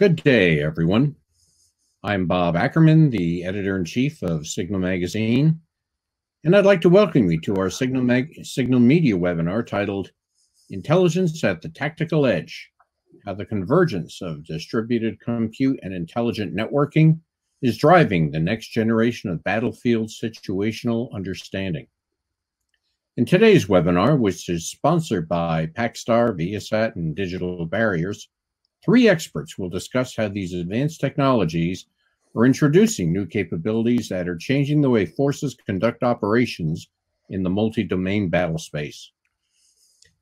Good day, everyone. I'm Bob Ackerman, the editor-in-chief of Signal Magazine, and I'd like to welcome you to our Signal Media webinar titled Intelligence at the Tactical Edge: How the Convergence of Distributed Compute and Intelligent Networking is Driving the Next Generation of Battlefield Situational Understanding. In today's webinar, which is sponsored by Packstar, Viasat, and Digital Barriers, 3 experts will discuss how these advanced technologies are introducing new capabilities that are changing the way forces conduct operations in the multi-domain battle space.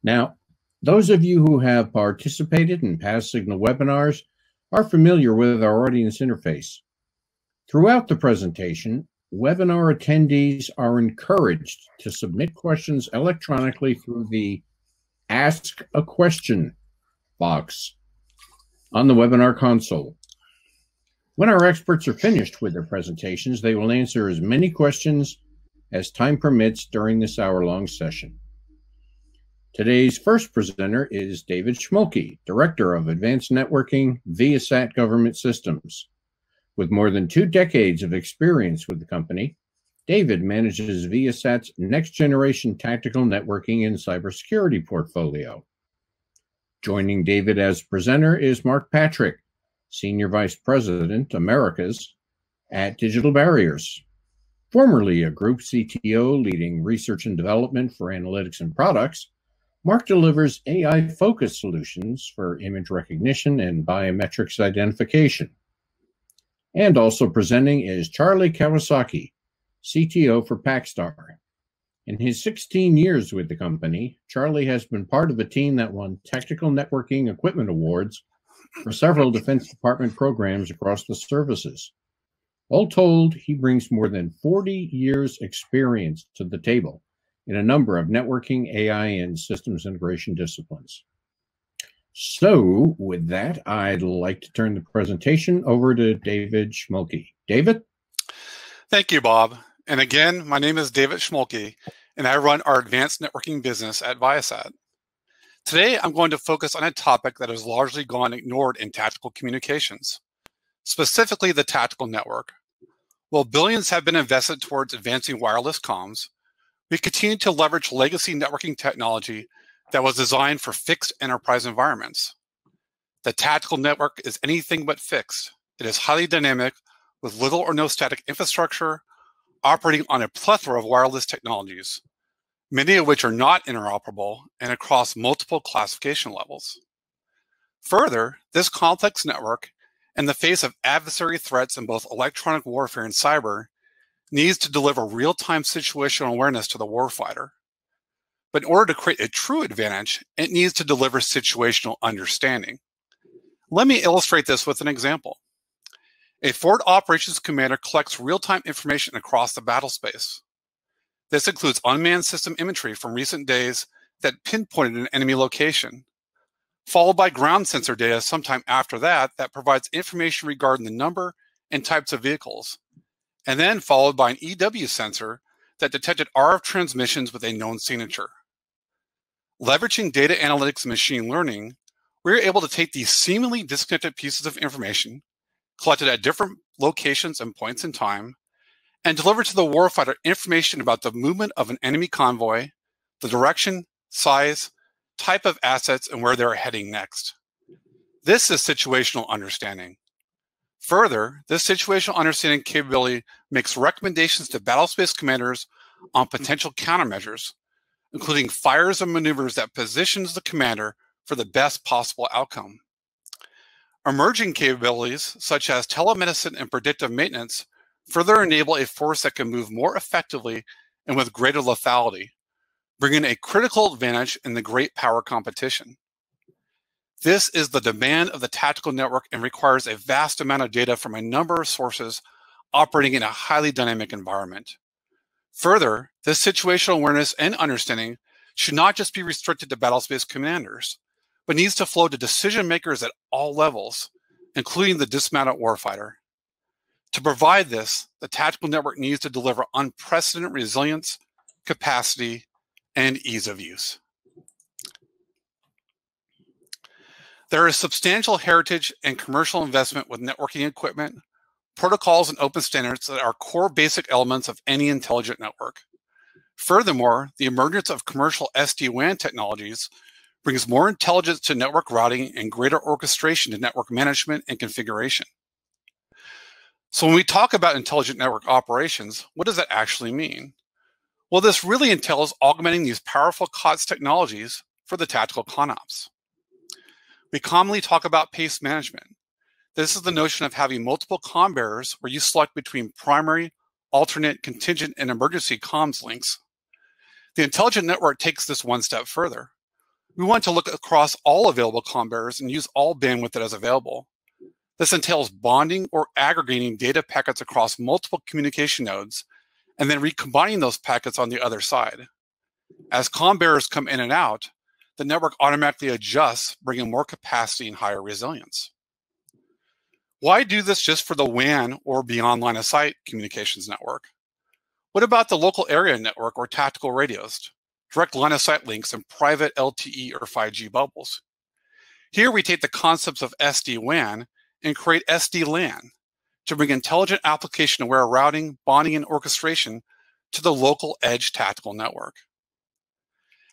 Now, those of you who have participated in past Signal webinars are familiar with our audience interface. Throughout the presentation, webinar attendees are encouraged to submit questions electronically through the Ask a Question box on the webinar console. When our experts are finished with their presentations, they will answer as many questions as time permits during this hour-long session. Today's first presenter is David Schmolke, Director of Advanced Networking, Viasat Government Systems. With more than 2 decades of experience with the company, David manages Viasat's next-generation tactical networking and cybersecurity portfolio. Joining David as presenter is Mark Patrick, Senior Vice President, Americas at Digital Barriers. Formerly a group CTO leading research and development for analytics and products, Mark delivers AI-focused solutions for image recognition and biometrics identification. And also presenting is Charlie Kawasaki, CTO for Paxstar. In his 16 years with the company, Charlie has been part of a team that won Technical Networking Equipment Awards for several Defense Department programs across the services. All told, he brings more than 40 years' experience to the table in a number of networking, AI, and systems integration disciplines. So, with that, I'd like to turn the presentation over to David Schmolke. David? Thank you, Bob. And again, my name is David Schmolke, and I run our advanced networking business at Viasat. Today, I'm going to focus on a topic that has largely gone ignored in tactical communications, specifically the tactical network. While billions have been invested towards advancing wireless comms, we continue to leverage legacy networking technology that was designed for fixed enterprise environments. The tactical network is anything but fixed. It is highly dynamic with little or no static infrastructure, operating on a plethora of wireless technologies, many of which are not interoperable and across multiple classification levels. Further, this complex network, in the face of adversary threats in both electronic warfare and cyber, needs to deliver real-time situational awareness to the warfighter. But in order to create a true advantage, it needs to deliver situational understanding. Let me illustrate this with an example. A forward operations commander collects real-time information across the battle space. This includes unmanned system imagery from recent days that pinpointed an enemy location, followed by ground sensor data sometime after that that provides information regarding the number and types of vehicles, and then followed by an EW sensor that detected RF transmissions with a known signature. Leveraging data analytics and machine learning, we are able to take these seemingly disconnected pieces of information collected at different locations and points in time, and deliver to the warfighter information about the movement of an enemy convoy, the direction, size, type of assets, and where they're heading next. This is situational understanding. Further, this situational understanding capability makes recommendations to battlespace commanders on potential countermeasures, including fires and maneuvers that positions the commander for the best possible outcome. Emerging capabilities, such as telemedicine and predictive maintenance, further enable a force that can move more effectively and with greater lethality, bringing a critical advantage in the great power competition. This is the demand of the tactical network and requires a vast amount of data from a number of sources operating in a highly dynamic environment. Further, this situational awareness and understanding should not just be restricted to battlespace commanders, but needs to flow to decision makers at all levels, including the dismounted warfighter. To provide this, the tactical network needs to deliver unprecedented resilience, capacity, and ease of use. There is substantial heritage and commercial investment with networking equipment, protocols, and open standards that are core basic elements of any intelligent network. Furthermore, the emergence of commercial SD-WAN technologies brings more intelligence to network routing and greater orchestration to network management and configuration. So when we talk about intelligent network operations, what does that actually mean? Well, this really entails augmenting these powerful COTS technologies for the tactical ConOps. We commonly talk about pace management. This is the notion of having multiple comm bearers where you select between primary, alternate, contingent, and emergency comms links. The intelligent network takes this one step further. We want to look across all available comm bearers and use all bandwidth that is available. This entails bonding or aggregating data packets across multiple communication nodes and then recombining those packets on the other side. As comm bearers come in and out, the network automatically adjusts, bringing more capacity and higher resilience. Why do this just for the WAN or beyond line of sight communications network? What about the local area network or tactical radios, direct line of sight links, and private LTE or 5G bubbles? Here we take the concepts of SD-WAN and create SD-LAN to bring intelligent application-aware routing, bonding, and orchestration to the local edge tactical network.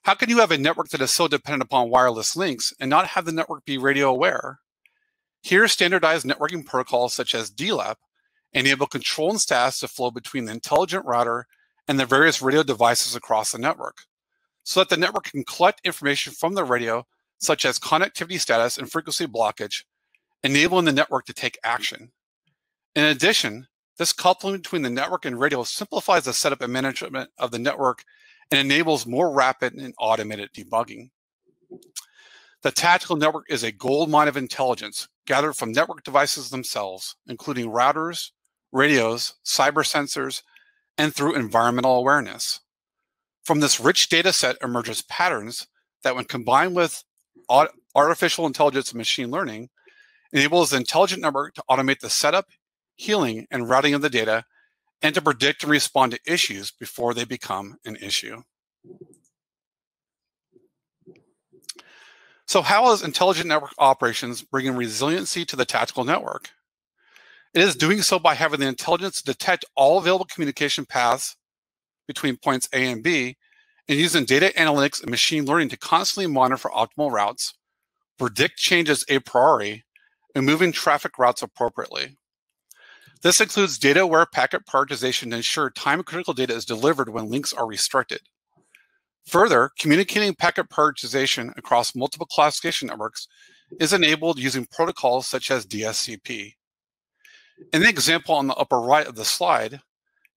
How can you have a network that is so dependent upon wireless links and not have the network be radio aware? Here, standardized networking protocols such as DLAP enable control and status to flow between the intelligent router and the various radio devices across the network, so that the network can collect information from the radio, such as connectivity status and frequency blockage, enabling the network to take action. In addition, this coupling between the network and radio simplifies the setup and management of the network and enables more rapid and automated debugging. The tactical network is a goldmine of intelligence gathered from network devices themselves, including routers, radios, cyber sensors, and through environmental awareness. From this rich data set emerges patterns that, when combined with artificial intelligence and machine learning, enables the intelligent network to automate the setup, healing, and routing of the data, and to predict and respond to issues before they become an issue. So how is intelligent network operations bringing resiliency to the tactical network? It is doing so by having the intelligence to detect all available communication paths between points A and B, and using data analytics and machine learning to constantly monitor for optimal routes, predict changes a priori, and moving traffic routes appropriately. This includes data-aware packet prioritization to ensure time-critical data is delivered when links are restricted. Further, communicating packet prioritization across multiple classification networks is enabled using protocols such as DSCP. In the example on the upper right of the slide,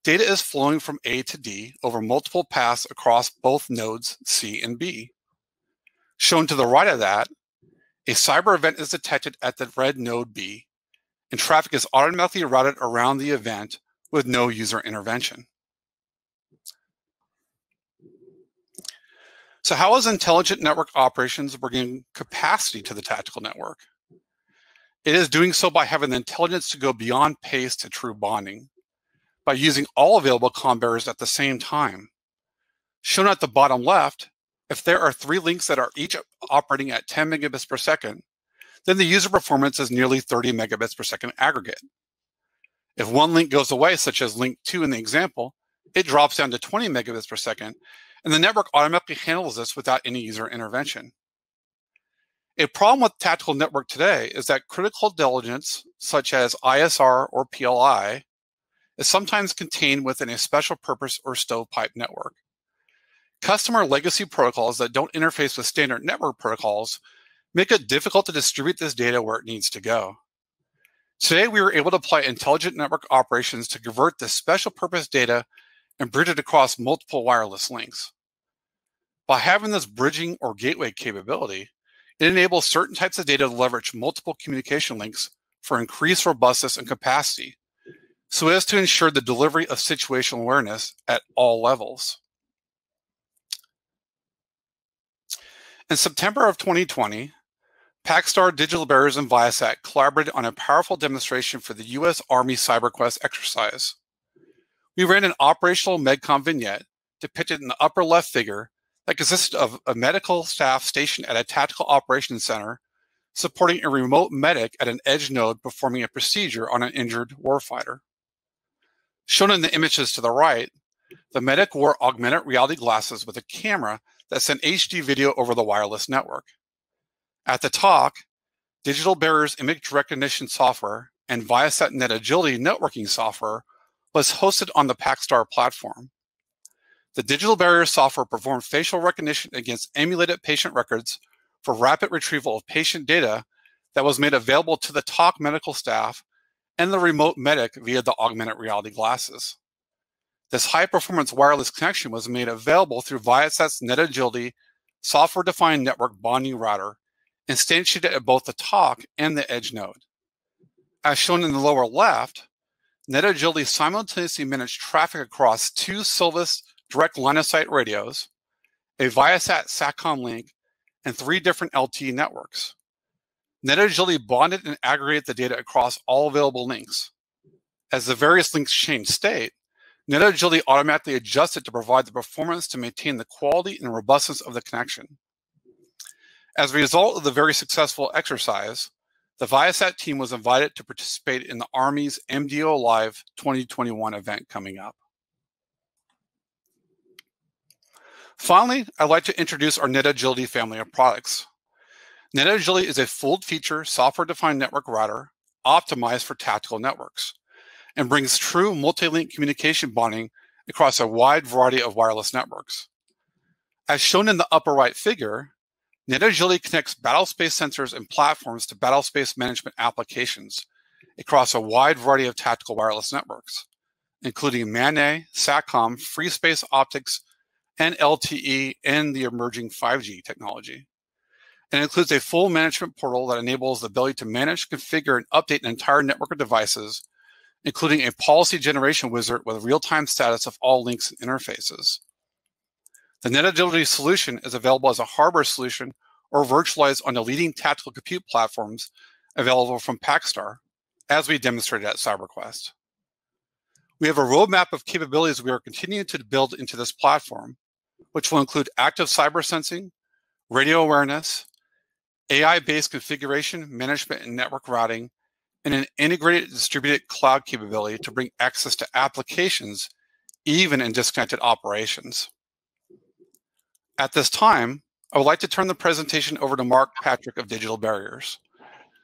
data is flowing from A to D over multiple paths across both nodes C and B. Shown to the right of that, a cyber event is detected at the red node B, and traffic is automatically routed around the event with no user intervention. So how is intelligent network operations bringing capacity to the tactical network? It is doing so by having the intelligence to go beyond pace to true bonding, by using all available comm bearers at the same time. Shown at the bottom left, if there are 3 links that are each operating at 10 megabits per second, then the user performance is nearly 30 megabits per second aggregate. If one link goes away, such as link 2 in the example, it drops down to 20 megabits per second, and the network automatically handles this without any user intervention. A problem with tactical network today is that critical intelligence, such as ISR or PLI, is sometimes contained within a special purpose or stovepipe network. Customer legacy protocols that don't interface with standard network protocols make it difficult to distribute this data where it needs to go. Today, we were able to apply intelligent network operations to convert this special purpose data and bridge it across multiple wireless links. By having this bridging or gateway capability, it enables certain types of data to leverage multiple communication links for increased robustness and capacity, so as to ensure the delivery of situational awareness at all levels. In September of 2020, Packstar, Digital Bearers, and Viasat collaborated on a powerful demonstration for the U.S. Army Cyberquest exercise. We ran an operational MedCom vignette depicted in the upper left figure that consisted of a medical staff stationed at a tactical operations center supporting a remote medic at an edge node performing a procedure on an injured warfighter. Shown in the images to the right, the medic wore augmented reality glasses with a camera that sent HD video over the wireless network. At the talk, Digital Barrier's image recognition software and Viasat Net Agility networking software was hosted on the Paxstar platform. The Digital Barrier software performed facial recognition against emulated patient records for rapid retrieval of patient data that was made available to the talk medical staff and the remote medic via the augmented reality glasses. This high-performance wireless connection was made available through Viasat's Net Agility software-defined network bonding router, instantiated at both the talk and the edge node. As shown in the lower left, Net Agility simultaneously managed traffic across two Silvus direct line-of-sight radios, a Viasat SATCOM link, and 3 different LTE networks. Net Agility bonded and aggregated the data across all available links. As the various links changed state, Net Agility automatically adjusted to provide the performance to maintain the quality and robustness of the connection. As a result of the very successful exercise, the Viasat team was invited to participate in the Army's MDO Live 2021 event coming up. Finally, I'd like to introduce our Net Agility family of products. Net Agility is a full-feature software-defined network router optimized for tactical networks and brings true multi-link communication bonding across a wide variety of wireless networks. As shown in the upper right figure, Net Agility connects battlespace sensors and platforms to battlespace management applications across a wide variety of tactical wireless networks, including MANET, SATCOM, free space optics, and LTE, and the emerging 5G technology. And it includes a full management portal that enables the ability to manage, configure, and update an entire network of devices, including a policy generation wizard with real-time status of all links and interfaces. The Net Agility solution is available as a hardware solution or virtualized on the leading tactical compute platforms available from Packstar, as we demonstrated at Cyberquest. We have a roadmap of capabilities we are continuing to build into this platform, which will include active cyber sensing, radio awareness, AI-based configuration, management, and network routing, and an integrated distributed cloud capability to bring access to applications, even in disconnected operations. At this time, I would like to turn the presentation over to Mark Patrick of Digital Barriers,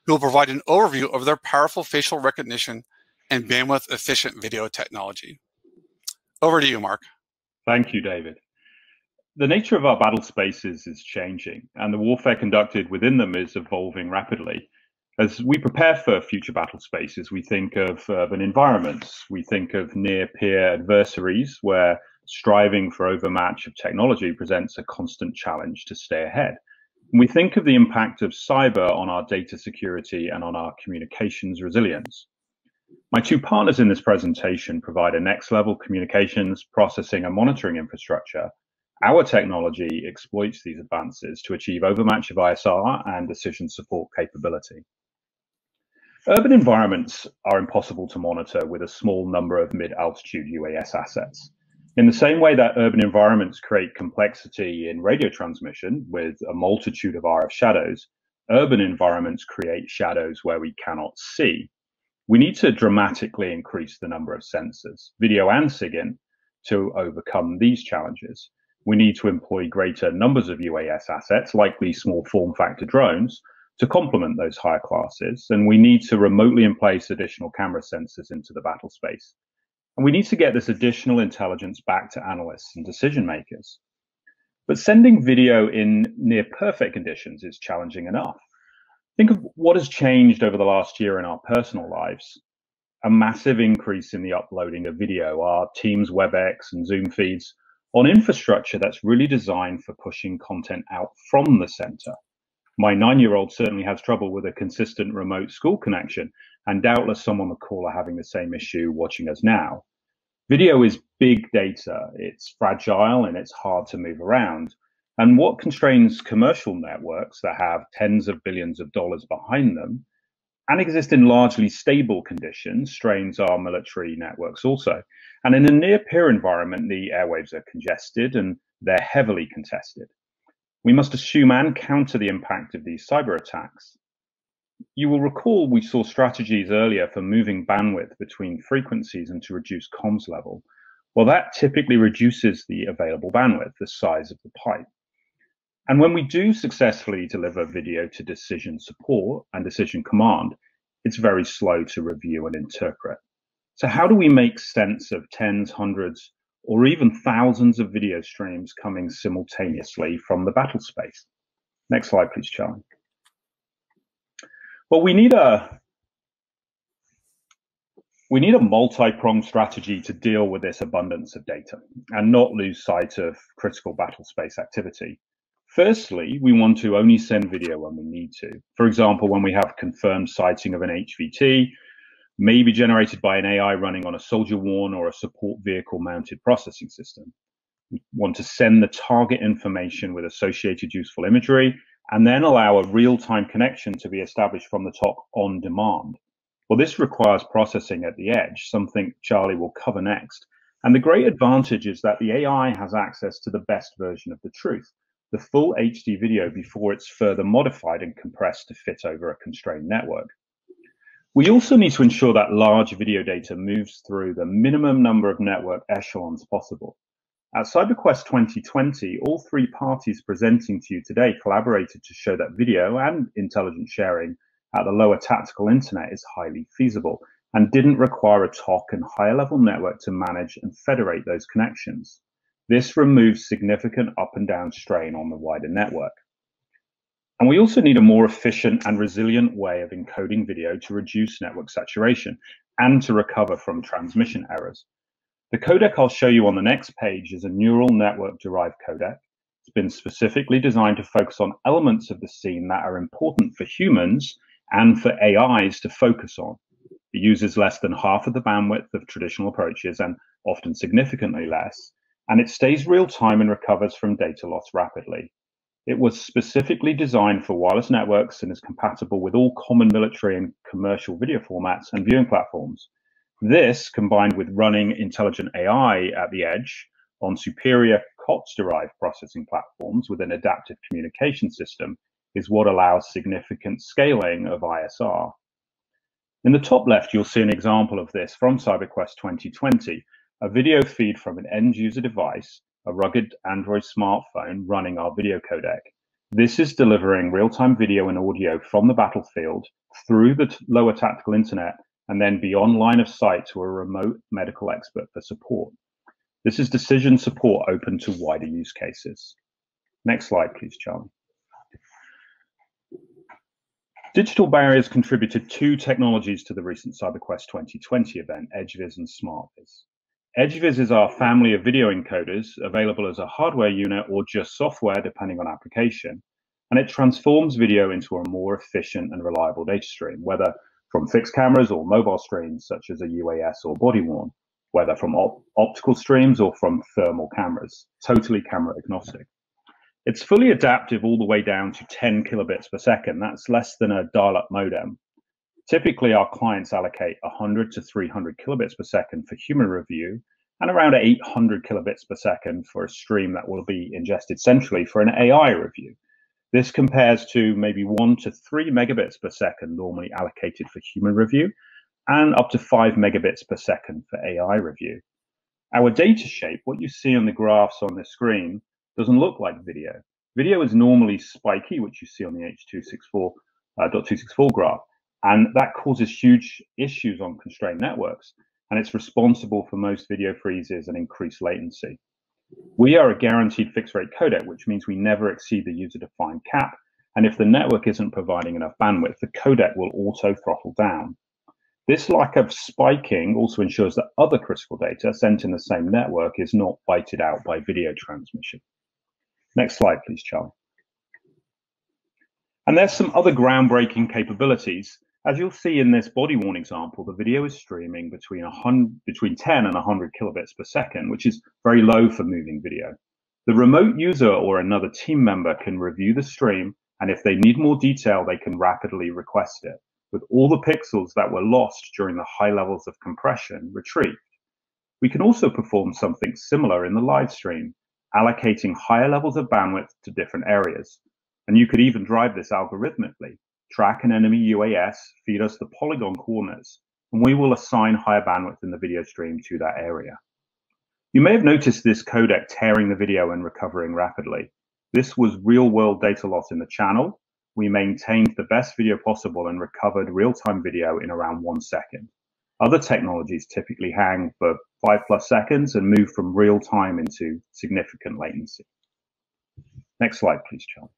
who will provide an overview of their powerful facial recognition and bandwidth-efficient video technology. Over to you, Mark. Thank you, David. The nature of our battle spaces is changing, and the warfare conducted within them is evolving rapidly. As we prepare for future battle spaces, we think of urban environments. We think of near-peer adversaries where striving for overmatch of technology presents a constant challenge to stay ahead. And we think of the impact of cyber on our data security and on our communications resilience. My two partners in this presentation provide a next-level communications, processing, and monitoring infrastructure. Our technology exploits these advances to achieve overmatch of ISR and decision support capability. Urban environments are impossible to monitor with a small number of mid-altitude UAS assets. In the same way that urban environments create complexity in radio transmission with a multitude of RF shadows, urban environments create shadows where we cannot see. We need to dramatically increase the number of sensors, video and SIGINT, to overcome these challenges. We need to employ greater numbers of UAS assets, likely small form factor drones, to complement those higher classes, and we need to remotely place additional camera sensors into the battle space. And we need to get this additional intelligence back to analysts and decision makers. But sending video in near perfect conditions is challenging enough. Think of what has changed over the last year in our personal lives. A massive increase in the uploading of video, our Teams, WebEx, and Zoom feeds, on infrastructure that's really designed for pushing content out from the center. My 9-year-old certainly has trouble with a consistent remote school connection, and doubtless some on the call are having the same issue watching us now. Video is big data, it's fragile, and it's hard to move around. And what constrains commercial networks that have tens of billions of dollars behind them and exist in largely stable conditions strains our military networks also. And in a near-peer environment, the airwaves are congested and they're heavily contested. We must assume and counter the impact of these cyber attacks. You will recall we saw strategies earlier for moving bandwidth between frequencies and to reduce comms level. Well, that typically reduces the available bandwidth, the size of the pipe. And when we do successfully deliver video to decision support and decision command, it's very slow to review and interpret. So how do we make sense of tens, hundreds, or even thousands of video streams coming simultaneously from the battle space? Next slide, please, Charlie. Well, we need a multi-pronged strategy to deal with this abundance of data and not lose sight of critical battle space activity. Firstly, we want to only send video when we need to. For example, when we have confirmed sighting of an HVT, maybe generated by an AI running on a soldier-worn or a support vehicle-mounted processing system. We want to send the target information with associated useful imagery and then allow a real-time connection to be established from the top on demand. Well, this requires processing at the edge, something Charlie will cover next. And the great advantage is that the AI has access to the best version of the truth, the full HD video before it's further modified and compressed to fit over a constrained network. We also need to ensure that large video data moves through the minimum number of network echelons possible. At Cyberquest 2020, all three parties presenting to you today collaborated to show that video and intelligence sharing at the lower tactical internet is highly feasible and didn't require a TOC and higher level network to manage and federate those connections. This removes significant up and down strain on the wider network. And we also need a more efficient and resilient way of encoding video to reduce network saturation and to recover from transmission errors. The codec I'll show you on the next page is a neural network derived codec. It's been specifically designed to focus on elements of the scene that are important for humans and for AIs to focus on. It uses less than half of the bandwidth of traditional approaches and often significantly less, and it stays real time and recovers from data loss rapidly. It was specifically designed for wireless networks and is compatible with all common military and commercial video formats and viewing platforms. This, combined with running intelligent AI at the edge on superior COTS-derived processing platforms with an adaptive communication system, is what allows significant scaling of ISR. In the top left, you'll see an example of this from Cyberquest 2020, a video feed from an end-user device, a rugged Android smartphone running our video codec. This is delivering real-time video and audio from the battlefield through the lower tactical internet and then beyond line of sight to a remote medical expert for support. This is decision support open to wider use cases. Next slide, please, Charlie. Digital barriers contributed two technologies to the recent Cyberquest 2020 event, EdgeViz and SmartViz. EdgeViz is our family of video encoders available as a hardware unit or just software depending on application, and it transforms video into a more efficient and reliable data stream, whether from fixed cameras or mobile streams such as a UAS or body-worn, whether from optical streams or from thermal cameras, totally camera agnostic. It's fully adaptive all the way down to 10 kilobits per second. That's less than a dial-up modem. Typically, our clients allocate 100 to 300 kilobits per second for human review and around 800 kilobits per second for a stream that will be ingested centrally for an AI review. This compares to maybe 1 to 3 megabits per second normally allocated for human review and up to 5 megabits per second for AI review. Our data shape, what you see on the graphs on the screen, doesn't look like video. Video is normally spiky, which you see on the H.264 graph, and that causes huge issues on constrained networks, and it's responsible for most video freezes and increased latency. We are a guaranteed fixed rate codec, which means we never exceed the user-defined cap, and if the network isn't providing enough bandwidth, the codec will auto throttle down. This lack of spiking also ensures that other critical data sent in the same network is not whited out by video transmission. Next slide, please, Charlie. And there's some other groundbreaking capabilities. As you'll see in this body-worn example, the video is streaming between 10 and 100 kilobits per second, which is very low for moving video. The remote user or another team member can review the stream, and if they need more detail, they can rapidly request it, with all the pixels that were lost during the high levels of compression retrieved. We can also perform something similar in the live stream, allocating higher levels of bandwidth to different areas. And you could even drive this algorithmically, track an enemy UAS, feed us the polygon coordinates, and we will assign higher bandwidth in the video stream to that area. You may have noticed this codec tearing the video and recovering rapidly. This was real-world data loss in the channel. We maintained the best video possible and recovered real-time video in around 1 second. Other technologies typically hang for 5+ seconds and move from real-time into significant latency. Next slide, please, Charlie.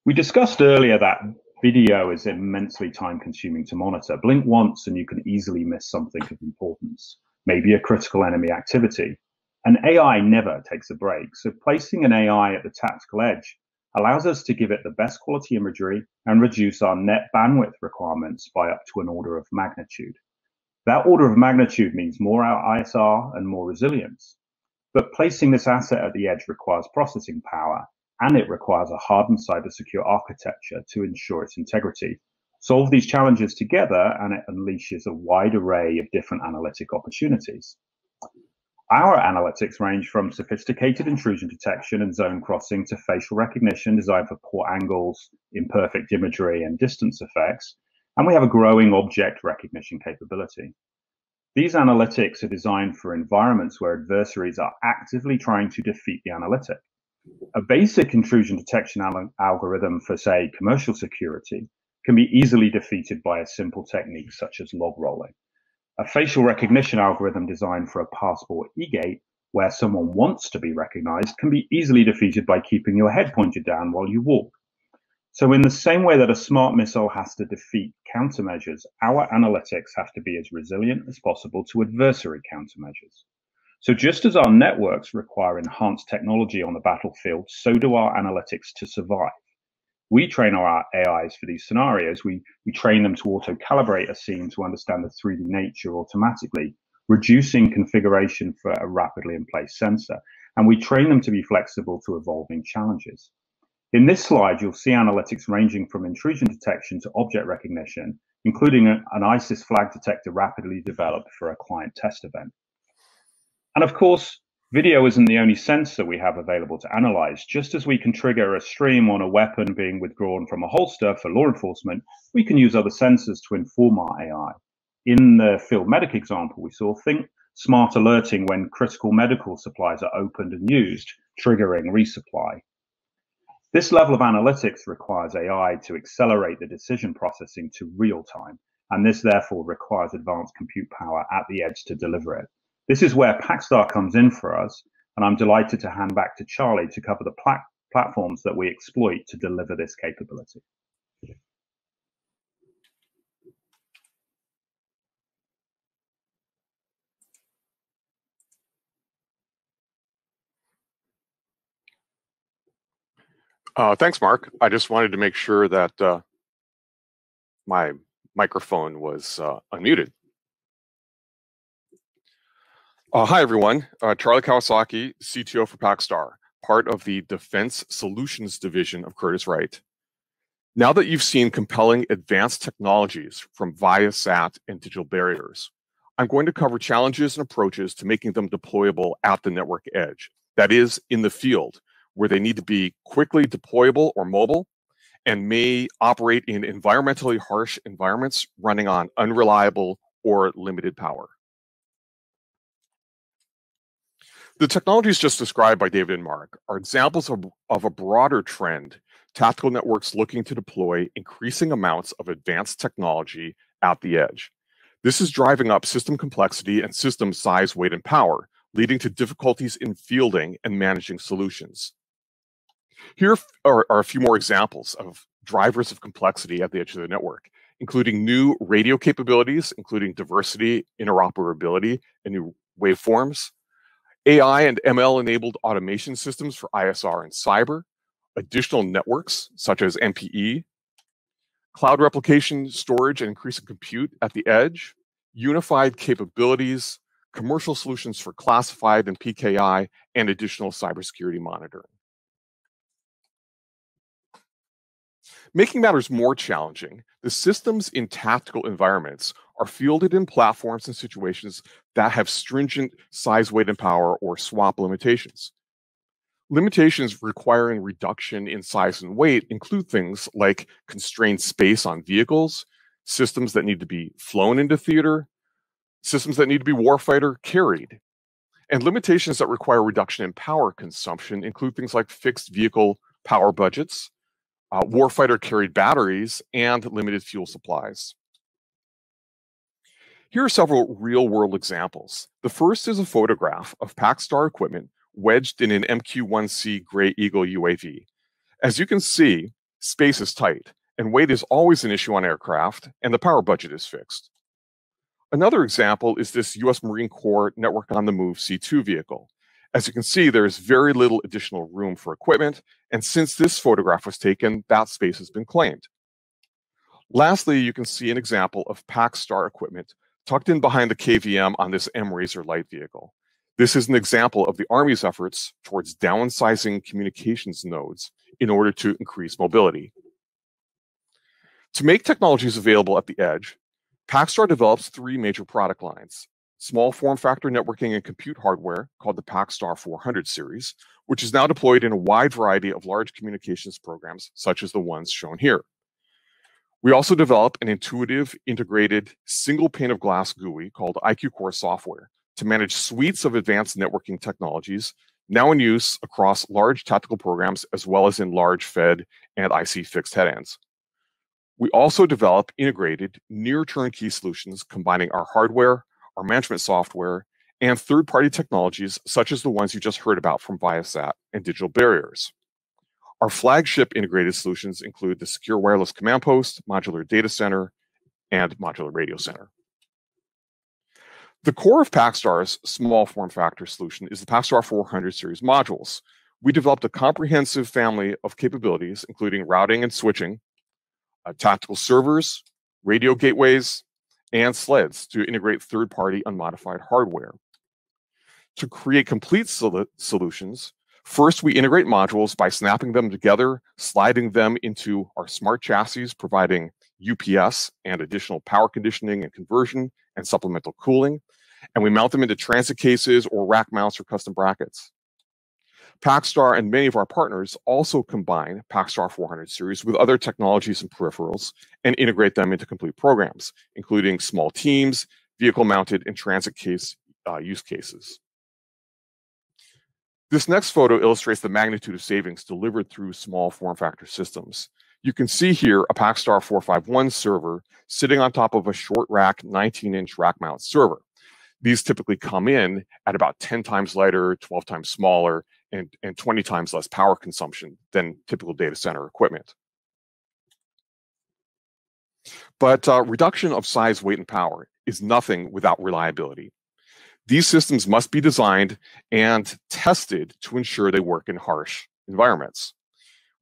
We discussed earlier that video is immensely time-consuming to monitor. Blink once and you can easily miss something of importance, maybe a critical enemy activity. And AI never takes a break, so placing an AI at the tactical edge allows us to give it the best quality imagery and reduce our net bandwidth requirements by up to an order of magnitude. That order of magnitude means more ISR and more resilience. But placing this asset at the edge requires processing power, and it requires a hardened cybersecure architecture to ensure its integrity. Solve these challenges together, and it unleashes a wide array of different analytic opportunities. Our analytics range from sophisticated intrusion detection and zone crossing to facial recognition designed for poor angles, imperfect imagery, and distance effects, and we have a growing object recognition capability. These analytics are designed for environments where adversaries are actively trying to defeat the analytic. A basic intrusion detection algorithm for, say, commercial security can be easily defeated by a simple technique such as log rolling. A facial recognition algorithm designed for a passport e-gate, where someone wants to be recognized, can be easily defeated by keeping your head pointed down while you walk. So in the same way that a smart missile has to defeat countermeasures, our analytics have to be as resilient as possible to adversary countermeasures. So just as our networks require enhanced technology on the battlefield, so do our analytics to survive. We train our AIs for these scenarios. We train them to auto-calibrate a scene to understand the 3D nature automatically, reducing configuration for a rapidly in-place sensor. And we train them to be flexible to evolving challenges. In this slide, you'll see analytics ranging from intrusion detection to object recognition, including an ISIS flag detector rapidly developed for a client test event. And of course, video isn't the only sensor we have available to analyze. Just as we can trigger a stream on a weapon being withdrawn from a holster for law enforcement, we can use other sensors to inform our AI. In the field medic example we saw, think smart alerting when critical medical supplies are opened and used, triggering resupply. This level of analytics requires AI to accelerate the decision processing to real time, and this therefore requires advanced compute power at the edge to deliver it. This is where Paxstar comes in for us, and I'm delighted to hand back to Charlie to cover the platforms that we exploit to deliver this capability. Thanks, Mark. I just wanted to make sure that my microphone was unmuted. Hi, everyone. Charlie Kawasaki, CTO for Packstar, part of the Defense Solutions Division of Curtiss-Wright. Now that you've seen compelling advanced technologies from Viasat and digital barriers, I'm going to cover challenges and approaches to making them deployable at the network edge, that is, in the field, where they need to be quickly deployable or mobile and may operate in environmentally harsh environments running on unreliable or limited power. The technologies just described by David and Mark are examples of a broader trend, tactical networks looking to deploy increasing amounts of advanced technology at the edge. This is driving up system complexity and system size, weight, and power, leading to difficulties in fielding and managing solutions. Here are a few more examples of drivers of complexity at the edge of the network, including new radio capabilities, including diversity, interoperability, and new waveforms, AI and ML-enabled automation systems for ISR and cyber, additional networks such as MPE, cloud replication, storage, and increasing compute at the edge, unified capabilities, commercial solutions for classified and PKI, and additional cybersecurity monitoring. Making matters more challenging, the systems in tactical environments are fielded in platforms and situations that have stringent size, weight, and power or SWAP limitations. Limitations requiring reduction in size and weight include things like constrained space on vehicles, systems that need to be flown into theater, systems that need to be warfighter carried. And limitations that require reduction in power consumption include things like fixed vehicle power budgets, warfighter carried batteries, and limited fuel supplies. Here are several real-world examples. The first is a photograph of Paxstar equipment wedged in an MQ-1C Gray Eagle UAV. As you can see, space is tight, and weight is always an issue on aircraft, and the power budget is fixed. Another example is this U.S. Marine Corps Network on the Move C2 vehicle. As you can see, there is very little additional room for equipment, and since this photograph was taken, that space has been claimed. Lastly, you can see an example of Packstar equipment tucked in behind the KVM on this M-Razor light vehicle. This is an example of the Army's efforts towards downsizing communications nodes in order to increase mobility. To make technologies available at the edge, Paxstar develops three major product lines: small form factor networking and compute hardware called the Paxstar 400 series, which is now deployed in a wide variety of large communications programs, such as the ones shown here. We also develop an intuitive, integrated, single pane of glass GUI called Iqcor software to manage suites of advanced networking technologies now in use across large tactical programs as well as in large Fed and IC fixed headends. We also develop integrated, near turnkey solutions combining our hardware, our management software, and third-party technologies such as the ones you just heard about from Viasat and Digital Barriers. Our flagship integrated solutions include the Secure Wireless Command Post, Modular Data Center, and Modular Radio Center. The core of Packstar's small form factor solution is the Paxstar 400 series modules. We developed a comprehensive family of capabilities, including routing and switching, tactical servers, radio gateways, and sleds to integrate third-party unmodified hardware. To create complete solutions, first we integrate modules by snapping them together, sliding them into our smart chassis, providing UPS and additional power conditioning and conversion and supplemental cooling, and we mount them into transit cases or rack mounts or custom brackets. Paxstar and many of our partners also combine Paxstar 400 series with other technologies and peripherals and integrate them into complete programs, including small teams, vehicle-mounted, and transit case use cases. This next photo illustrates the magnitude of savings delivered through small form factor systems. You can see here a Paxstar 451 server sitting on top of a short rack 19-inch rack mount server. These typically come in at about 10 times lighter, 12 times smaller, and 20 times less power consumption than typical data center equipment. But reduction of size, weight, and power is nothing without reliability. These systems must be designed and tested to ensure they work in harsh environments.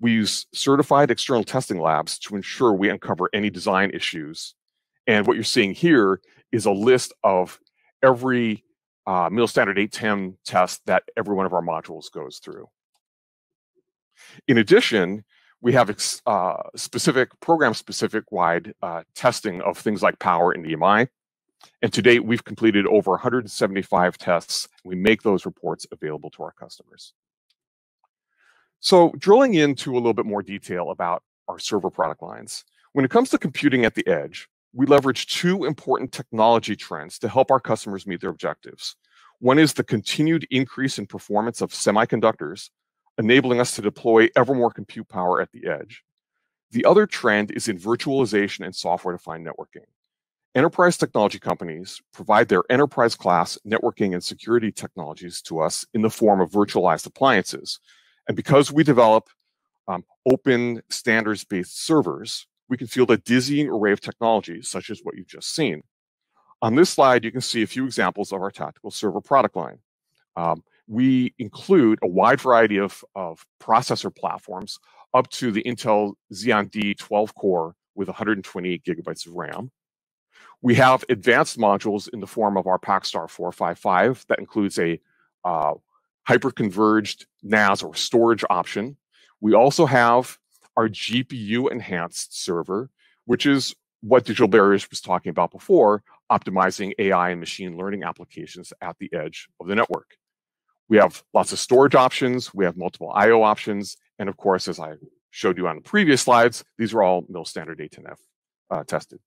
We use certified external testing labs to ensure we uncover any design issues. And what you're seeing here is a list of every MIL Standard 810 test that every one of our modules goes through. In addition, we have specific program-specific wide testing of things like power and EMI. And to date, we've completed over 175 tests. We make those reports available to our customers. So drilling into a little bit more detail about our server product lines, when it comes to computing at the edge, we leverage two important technology trends to help our customers meet their objectives. One is the continued increase in performance of semiconductors, enabling us to deploy ever more compute power at the edge. The other trend is in virtualization and software-defined networking. Enterprise technology companies provide their enterprise-class networking and security technologies to us in the form of virtualized appliances. And because we develop open standards-based servers, we can field a dizzying array of technologies, such as what you've just seen. On this slide, you can see a few examples of our tactical server product line. We include a wide variety of processor platforms up to the Intel Xeon D 12 core with 128 gigabytes of RAM. We have advanced modules in the form of our Packstar 455 that includes a hyper-converged NAS or storage option. We also have our GPU-enhanced server, which is what Digital Barriers was talking about before, optimizing AI and machine learning applications at the edge of the network. We have lots of storage options. We have multiple I/O options. And of course, as I showed you on the previous slides, these are all mil standard A10F tested.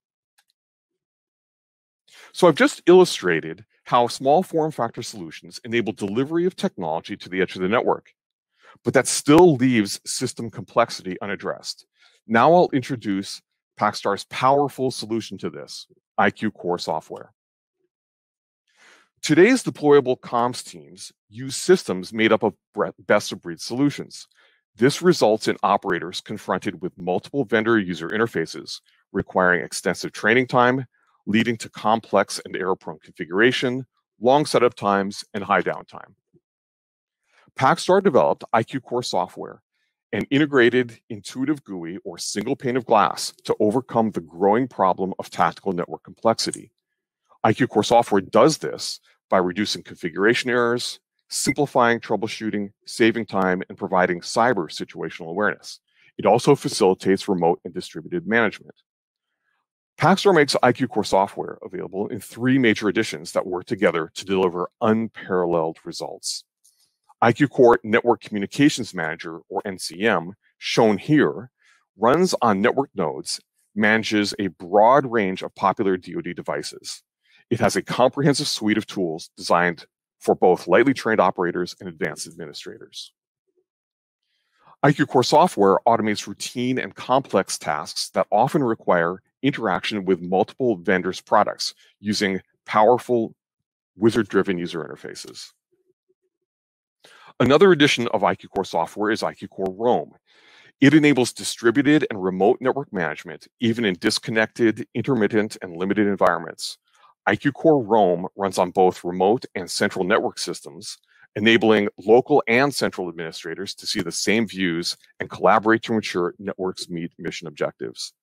So I've just illustrated how small form factor solutions enable delivery of technology to the edge of the network, but that still leaves system complexity unaddressed. Now I'll introduce Paxstar's powerful solution to this, Iqcor software. Today's deployable comms teams use systems made up of best-of-breed solutions. This results in operators confronted with multiple vendor user interfaces, requiring extensive training time, leading to complex and error-prone configuration, long setup times, and high downtime. Paxstar developed Iqcor software, an integrated intuitive GUI or single pane of glass to overcome the growing problem of tactical network complexity. Iqcor software does this by reducing configuration errors, simplifying troubleshooting, saving time, and providing cyber situational awareness. It also facilitates remote and distributed management. Paxstar makes Iqcor software available in 3 major editions that work together to deliver unparalleled results. Iqcor Network Communications Manager, or NCM, shown here, runs on network nodes, manages a broad range of popular DoD devices. It has a comprehensive suite of tools designed for both lightly trained operators and advanced administrators. Iqcor software automates routine and complex tasks that often require interaction with multiple vendors' products using powerful wizard-driven user interfaces. Another edition of Iqcor software is Iqcor Roam. It enables distributed and remote network management, even in disconnected, intermittent, and limited environments. Iqcor Roam runs on both remote and central network systems, enabling local and central administrators to see the same views and collaborate to ensure networks meet mission objectives.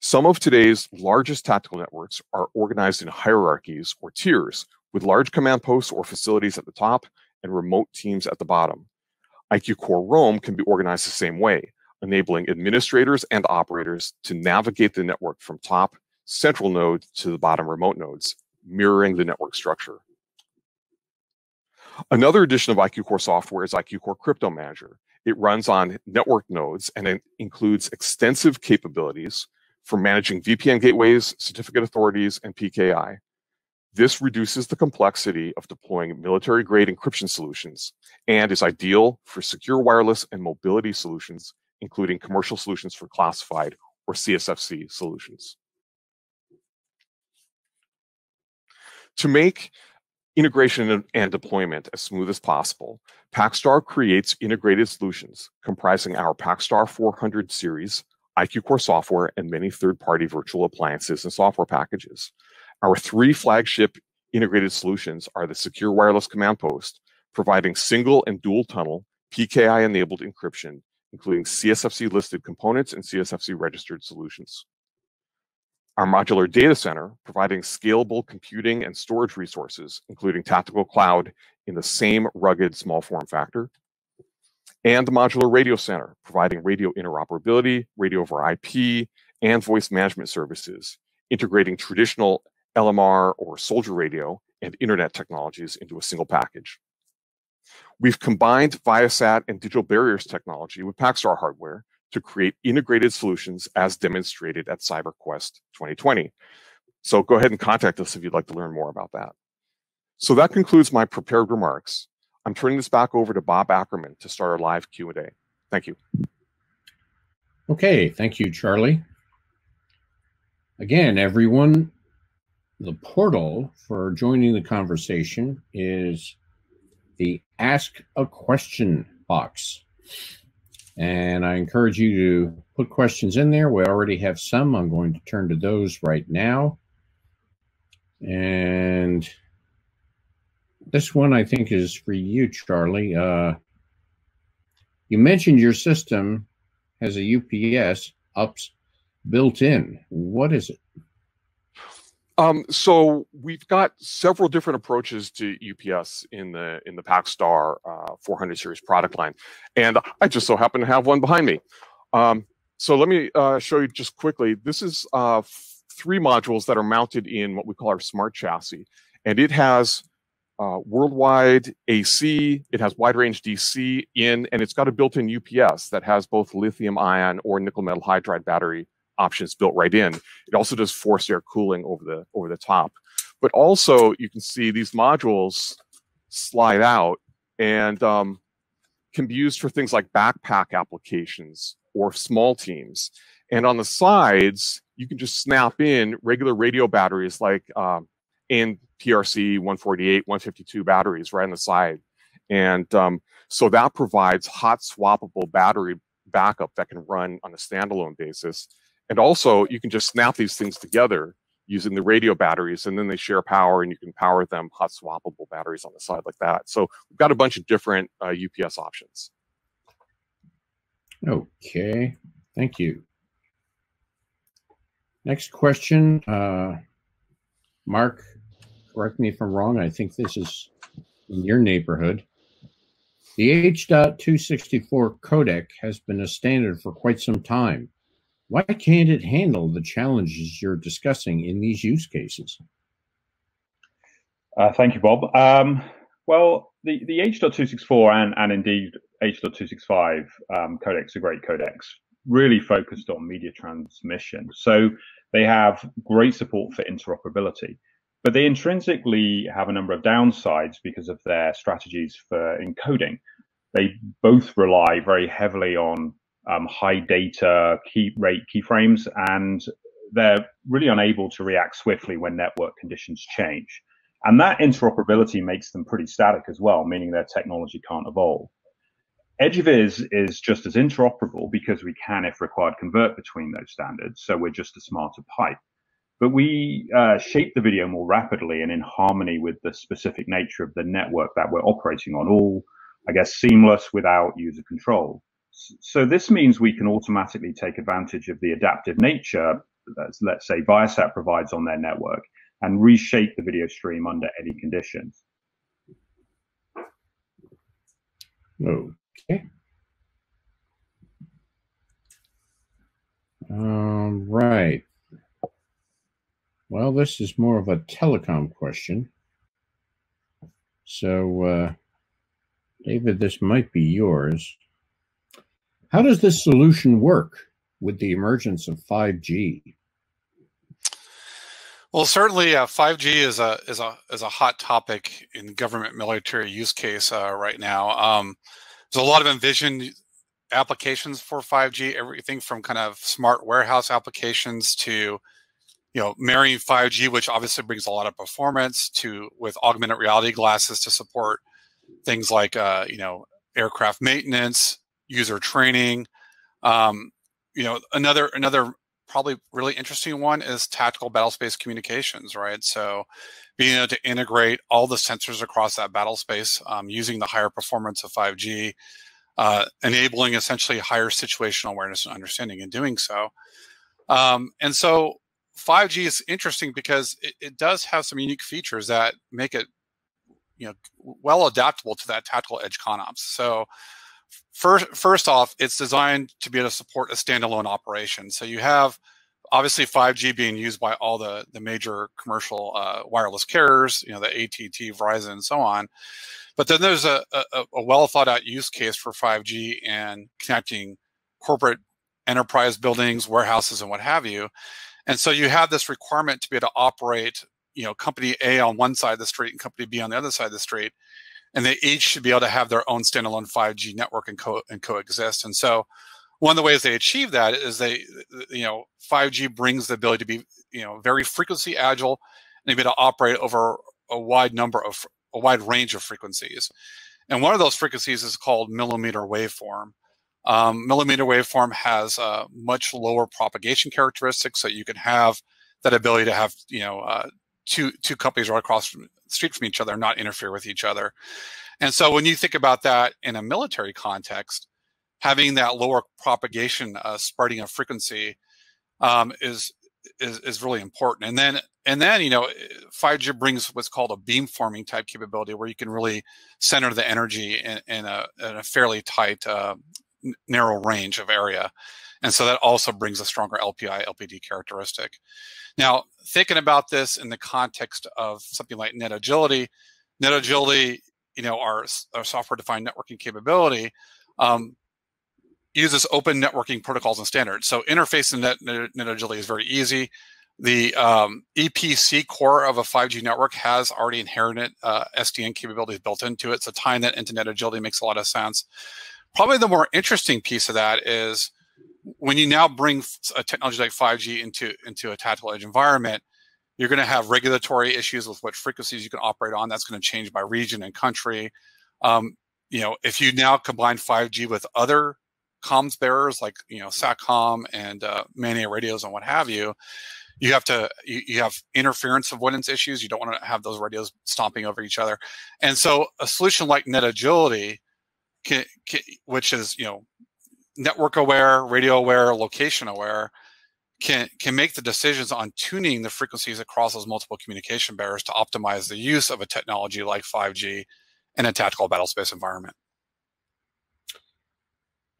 Some of today's largest tactical networks are organized in hierarchies or tiers, with large command posts or facilities at the top and remote teams at the bottom. Iqcor Roam can be organized the same way, enabling administrators and operators to navigate the network from top central node to the bottom remote nodes, mirroring the network structure. Another edition of Iqcor software is Iqcor Cryptomanager. It runs on network nodes and it includes extensive capabilities for managing VPN gateways, certificate authorities, and PKI. This reduces the complexity of deploying military-grade encryption solutions and is ideal for secure wireless and mobility solutions, including commercial solutions for classified or CSFC solutions. To make integration and deployment as smooth as possible, Paxstar creates integrated solutions comprising our Paxstar 400 series, Iqcor software, and many third-party virtual appliances and software packages. Our 3 flagship integrated solutions are the Secure Wireless Command Post, providing single and dual tunnel PKI-enabled encryption, including CSFC-listed components and CSFC-registered solutions. Our modular data center, providing scalable computing and storage resources, including tactical cloud in the same rugged small form factor. And the modular radio center, providing radio interoperability, radio over IP, and voice management services, integrating traditional LMR or soldier radio and internet technologies into a single package. We've combined Viasat and digital barriers technology with Paxstar hardware to create integrated solutions as demonstrated at Cyberquest 2020. So go ahead and contact us if you'd like to learn more about that. So that concludes my prepared remarks. I'm turning this back over to Bob Ackerman to start our live Q&A. Thank you. Okay, thank you, Charlie. Again, everyone, the portal for joining the conversation is the Ask a Question box. And I encourage you to put questions in there. We already have some. I'm going to turn to those right now. And this one I think is for you, Charlie. You mentioned your system has a UPS UPS built in. What is it? So we've got several different approaches to UPS in the Packstar 400 series product line, and I just so happen to have one behind me. So let me show you just quickly. This is 3 modules that are mounted in what we call our smart chassis, and it has worldwide AC, it has wide range DC in, and it's got a built-in UPS that has both lithium ion or nickel metal hydride battery options built right in. It also does forced air cooling over the top. But also you can see these modules slide out and can be used for things like backpack applications or small teams. And on the sides, you can just snap in regular radio batteries like in PRC 148, 152 batteries right on the side. And so that provides hot swappable battery backup that can run on a standalone basis. And also you can just snap these things together using the radio batteries, and then they share power and you can power them hot swappable batteries on the side like that. So we've got a bunch of different UPS options. Okay, thank you. Next question, Mark, correct me if I'm wrong, I think this is in your neighborhood. The H.264 codec has been a standard for quite some time. Why can't it handle the challenges you're discussing in these use cases? Thank you, Bob. Well, the H.264 and indeed H.265 codecs are great codecs, really focused on media transmission. So they have great support for interoperability, but they intrinsically have a number of downsides because of their strategies for encoding. They both rely very heavily on high data rate keyframes, and they're really unable to react swiftly when network conditions change. And that interoperability makes them pretty static as well, meaning their technology can't evolve. EdgeViz is just as interoperable because we can, if required, convert between those standards. So we're just a smarter pipe. But we shape the video more rapidly and in harmony with the specific nature of the network that we're operating on, all, I guess, seamless without user control. So this means we can automatically take advantage of the adaptive nature that, let's say, Viasat provides on their network and reshape the video stream under any conditions. Okay. Right. Well, this is more of a telecom question. So, David, this might be yours. How does this solution work with the emergence of 5G? Well, certainly 5G is a hot topic in government military use case right now. There's a lot of envisioned applications for 5G, everything from kind of smart warehouse applications to, marrying 5G, which obviously brings a lot of performance, to with augmented reality glasses to support things like aircraft maintenance, user training. Another probably really interesting one is tactical battlespace communications, right? So being able to integrate all the sensors across that battlespace using the higher performance of 5G, enabling essentially higher situational awareness and understanding in doing so. And so 5G is interesting because it does have some unique features that make it well adaptable to that tactical edge ConOps. So first off, it's designed to be able to support a standalone operation. So you have obviously 5G being used by all the major commercial wireless carriers, the AT&T, Verizon, and so on. But then there's a well thought out use case for 5G and connecting corporate enterprise buildings, warehouses, and what have you. And so you have this requirement to be able to operate, company A on one side of the street and company B on the other side of the street. And they each should be able to have their own standalone 5G network and coexist. And so one of the ways they achieve that is 5G brings the ability to be, very frequency agile and be able to operate over a wide range of frequencies. And one of those frequencies is called millimeter waveform. Millimeter waveform has much lower propagation characteristics, so you can have that ability to have, two companies right across the street from each other, not interfere with each other. And so when you think about that in a military context, having that lower propagation spreading of frequency is really important. And then 5G brings what's called a beamforming type capability, where you can really center the energy in a fairly tight, narrow range of area. And so that also brings a stronger LPI, LPD characteristic. Now, thinking about this in the context of something like net agility NetAgility, our software-defined networking capability, uses open networking protocols and standards. So interfacing NetAgility is very easy. The EPC core of a 5G network has already inherent SDN capabilities built into it. So tying that into NetAgility makes a lot of sense. Probably the more interesting piece of that is when you now bring a technology like 5G into a tactical edge environment, you're going to have regulatory issues with what frequencies you can operate on. That's going to change by region and country. If you now combine 5G with other comms bearers like SATCOM and man-made radios and what have you, you have interference avoidance issues. You don't want to have those radios stomping over each other. And so a solution like NetAgility, which is network aware, radio aware, location aware, can make the decisions on tuning the frequencies across those multiple communication bearers to optimize the use of a technology like 5G in a tactical battlespace environment.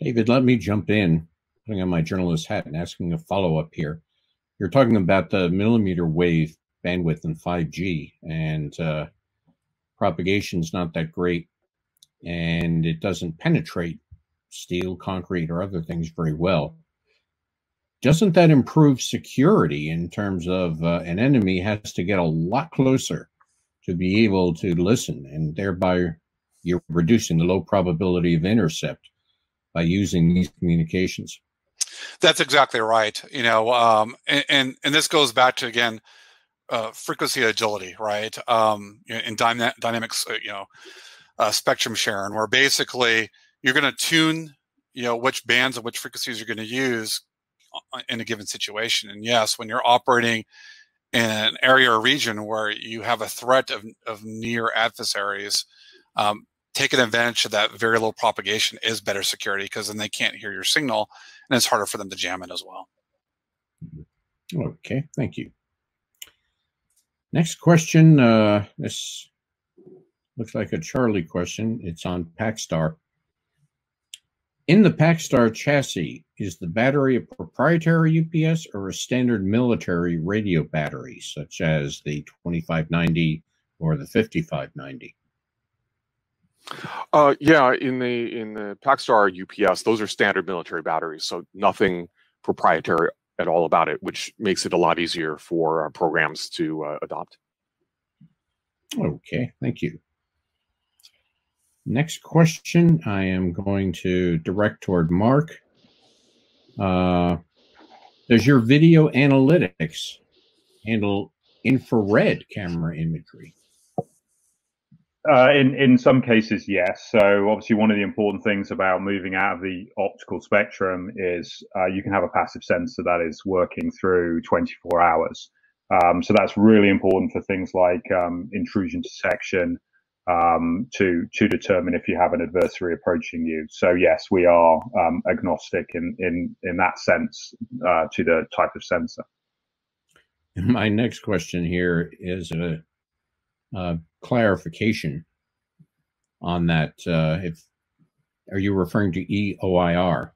David, let me jump in, putting on my journalist hat and asking a follow-up here. You're talking about the millimeter wave bandwidth in 5G, and propagation's not that great, and it doesn't penetrate steel, concrete, or other things very well. Doesn't that improve security in terms of an enemy has to get a lot closer to be able to listen, and thereby you're reducing the low probability of intercept by using these communications? That's exactly right. And this goes back to, again, frequency agility, right? In dynamics, spectrum sharing, where basically you're going to tune, which bands and which frequencies you're going to use in a given situation. And yes, when you're operating in an area or region where you have a threat of near adversaries, taking advantage of that very low propagation is better security, because then they can't hear your signal and it's harder for them to jam it as well. Okay, thank you. Next question. This looks like a Charlie question. It's on Paxstar. In the Paxstar chassis, is the battery a proprietary UPS or a standard military radio battery, such as the 2590 or the 5590? Yeah, in the Packstar UPS, those are standard military batteries, so nothing proprietary at all about it, which makes it a lot easier for programs to adopt. Okay, thank you. Next question I am going to direct toward Mark. Does your video analytics handle infrared camera imagery? In some cases, yes. So obviously one of the important things about moving out of the optical spectrum is you can have a passive sensor that is working through 24 hours. So that's really important for things like intrusion detection, to determine if you have an adversary approaching you. So yes, we are agnostic in that sense to the type of sensor. My next question here is a clarification on that. Are you referring to EOIR?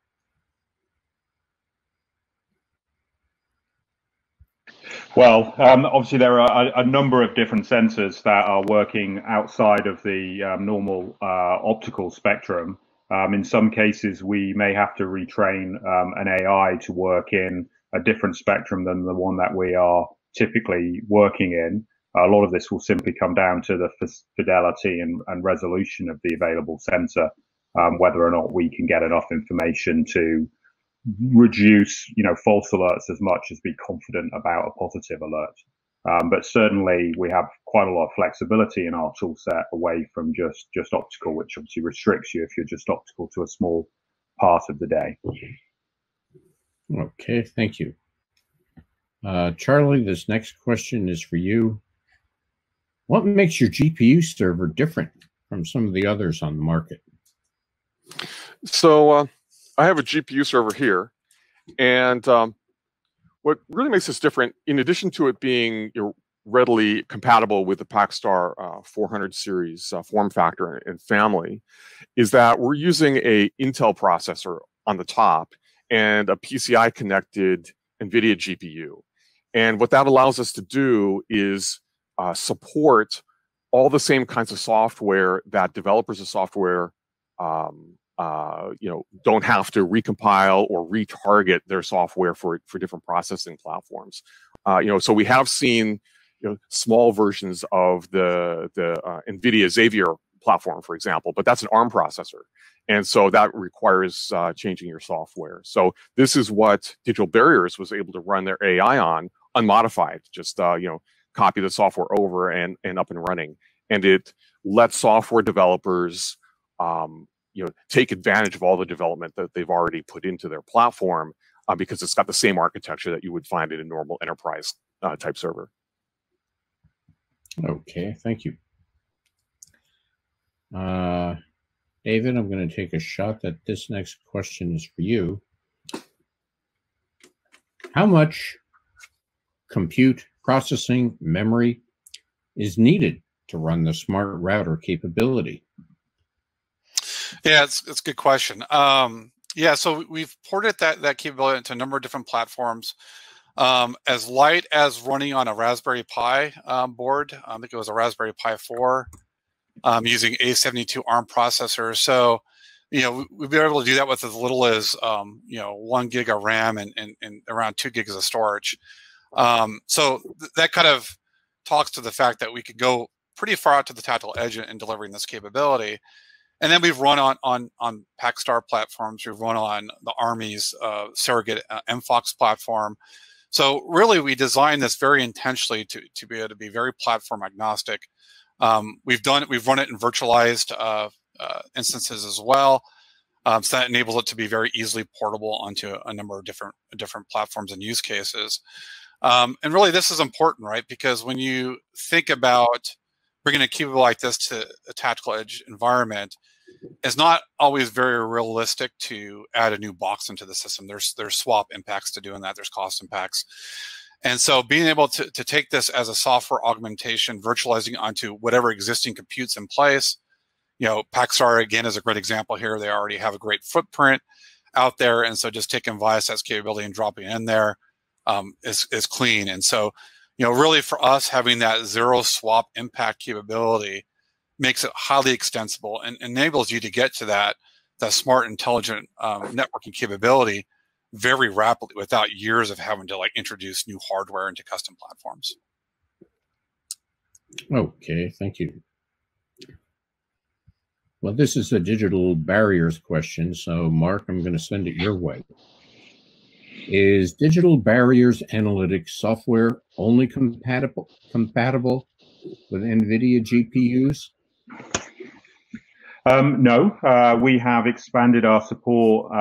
Well, obviously there are a number of different sensors that are working outside of the normal optical spectrum. In some cases, we may have to retrain an AI to work in a different spectrum than the one that we are typically working in. A lot of this will simply come down to the fidelity and resolution of the available sensor, whether or not we can get enough information to reduce, false alerts as much as be confident about a positive alert. But certainly we have quite a lot of flexibility in our tool set away from just optical, which obviously restricts you if you're just optical to a small part of the day. Okay, thank you. Charlie, this next question is for you. What makes your GPU server different from some of the others on the market? So I have a GPU server here, and what really makes this different, in addition to it being readily compatible with the Paxstar 400 series form factor and family, is that we're using a Intel processor on the top and a PCI connected Nvidia GPU. And what that allows us to do is support all the same kinds of software that developers of software don't have to recompile or retarget their software for different processing platforms. So we have seen small versions of the Nvidia Xavier platform, for example, but that's an ARM processor. And so that requires changing your software. So this is what Digital Barriers was able to run their AI on, unmodified, just copy the software over and up and running. And it lets software developers take advantage of all the development that they've already put into their platform because it's got the same architecture that you would find in a normal enterprise type server. Okay, thank you. David, I'm going to take a shot that this next question is for you. How much compute, processing, memory is needed to run the smart router capability? Yeah, it's a good question. So we've ported that capability into a number of different platforms. As light as running on a Raspberry Pi board. I think it was a Raspberry Pi 4 using A72 ARM processors. So, we've been able to do that with as little as 1 gig of RAM and around 2 gigs of storage. So that kind of talks to the fact that we could go pretty far out to the tactical edge in delivering this capability. And then we've run on Paxstar platforms. We've run on the Army's surrogate MFOX platform. So really, we designed this very intentionally to be able to be very platform agnostic. We've run it in virtualized instances as well. So that enables it to be very easily portable onto a number of different platforms and use cases. And really, this is important, right? Because when you think about bringing a capability like this to a tactical edge environment, it's not always very realistic to add a new box into the system. There's swap impacts to doing that. There's cost impacts. And so being able to take this as a software augmentation, virtualizing onto whatever existing compute's in place, Paxstar, again, is a great example here. They already have a great footprint out there. And so just taking Viasat's capability and dropping it in there is clean. And so, really for us, having that zero swap impact capability makes it highly extensible and enables you to get to that smart, intelligent networking capability very rapidly without years of having to introduce new hardware into custom platforms. Okay, thank you. Well, this is a Digital Barriers question, so Mark, I'm going to send it your way. Is Digital Barriers analytics software only compatible with Nvidia GPUs? No, we have expanded our support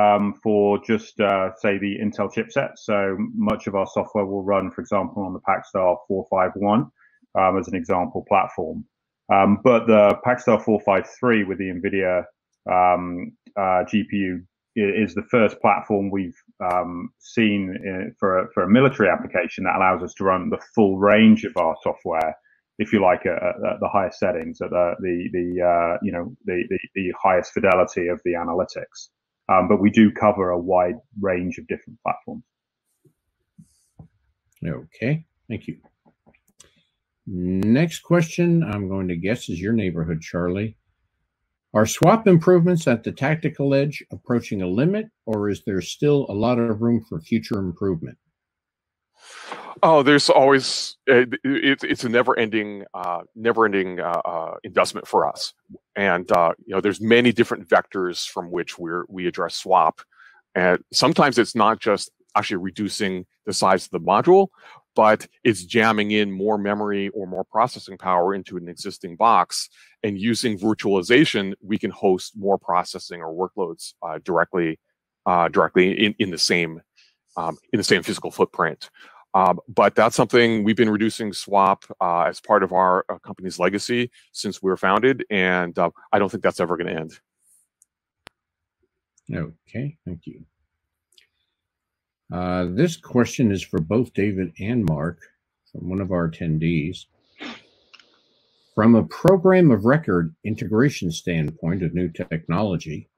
for just, say, the Intel chipset. So much of our software will run, for example, on the Packstar 451 as an example platform. But the Packstar 453 with the Nvidia GPU is the first platform we've seen for a military application that allows us to run the full range of our software, if you like, at the highest settings, at the highest fidelity of the analytics. But we do cover a wide range of different platforms. Okay, thank you. Next question, I'm going to guess, is your neighborhood, Charlie. Are swap improvements at the tactical edge approaching a limit, or is there still a lot of room for future improvement? Oh, there's always it's a never-ending investment for us, and there's many different vectors from which we address swap, and sometimes it's not just actually reducing the size of the module, but it's jamming in more memory or more processing power into an existing box, and using virtualization, we can host more processing or workloads directly in the same physical footprint. But that's something we've been reducing swap as part of our company's legacy since we were founded, and I don't think that's ever going to end. Okay, thank you. This question is for both David and Mark from one of our attendees. From a program of record integration standpoint of new technology,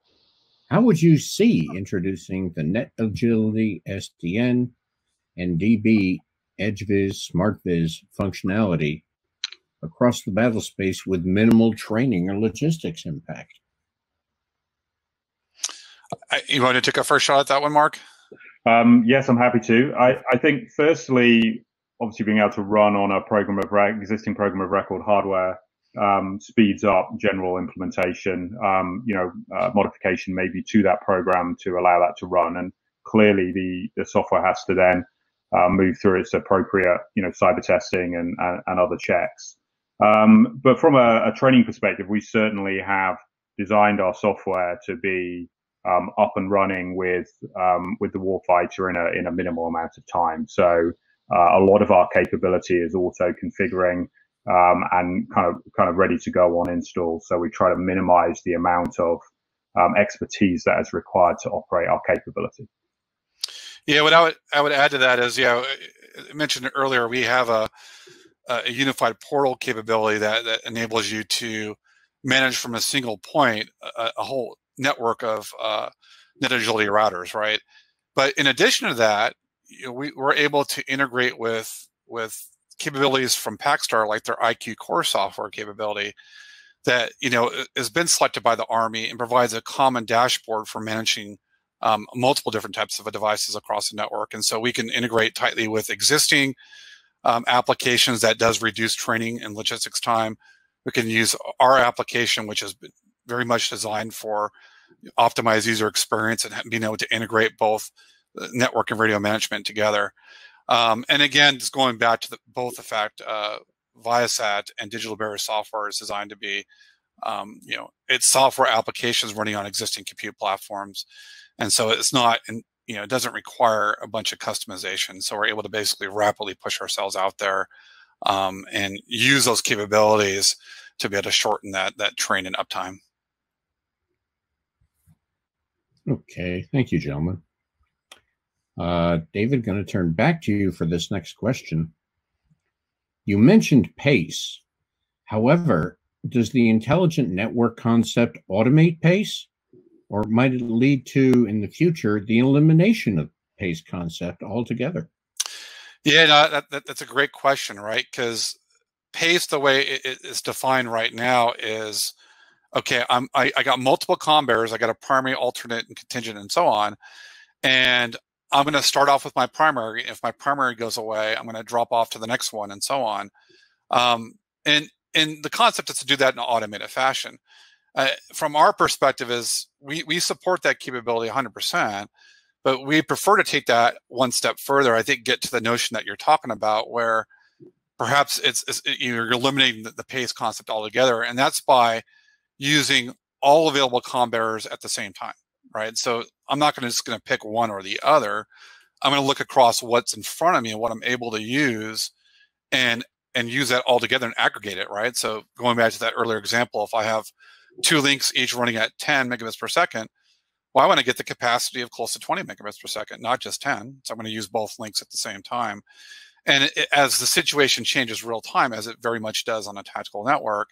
how would you see introducing the Net Agility SDN and DB EdgeViz SmartViz functionality across the battle space with minimal training or logistics impact? You want to take a first shot at that one, Mark? Yes, I'm happy to. I think firstly, obviously being able to run on a existing program of record hardware speeds up general implementation, modification maybe to that program to allow that to run. And clearly the software has to then move through its appropriate, cyber testing and other checks. But from a training perspective, we certainly have designed our software to be up and running with the warfighter in a minimal amount of time. So a lot of our capability is auto configuring and kind of ready to go on install. So we try to minimize the amount of expertise that is required to operate our capability. Yeah, what I would add to that is, I mentioned earlier, we have a unified portal capability that enables you to manage from a single point a whole network of net agility routers, right? But in addition to that, we're able to integrate with capabilities from Paxstar, like their IQ Core software capability, that has been selected by the Army and provides a common dashboard for managing multiple different types of devices across the network. And so we can integrate tightly with existing applications that does reduce training and logistics time. We can use our application, which is very much designed for optimized user experience and being able to integrate both network and radio management together. And again, just going back to both the fact Viasat and Digital Barrier software is designed to be, it's software applications running on existing compute platforms. And so it's not, it doesn't require a bunch of customization. So we're able to basically rapidly push ourselves out there and use those capabilities to be able to shorten that train and uptime. Okay, thank you, gentlemen. David, going to turn back to you for this next question. You mentioned pace. However, does the intelligent network concept automate pace? Or might it lead to, in the future, the elimination of pace concept altogether? Yeah, no, that's a great question, right? Because pace, the way it is defined right now is, okay, I got multiple comm bearers. I got a primary, alternate, and contingent, and so on. And I'm going to start off with my primary. If my primary goes away, I'm going to drop off to the next one, and so on. And the concept is to do that in an automated fashion. From our perspective is we support that capability 100%, but we prefer to take that one step further. I think get to the notion that you're talking about, where perhaps you're eliminating the pace concept altogether, and that's by using all available comm bearers at the same time, right? So I'm not just going to pick one or the other. I'm going to look across what's in front of me and what I'm able to use, and use that all together and aggregate it, right? So going back to that earlier example, if I have 2 links each running at 10 megabits per second, well, I want to get the capacity of close to 20 megabits per second, not just 10. So I'm going to use both links at the same time. And as the situation changes real time, as it very much does on a tactical network,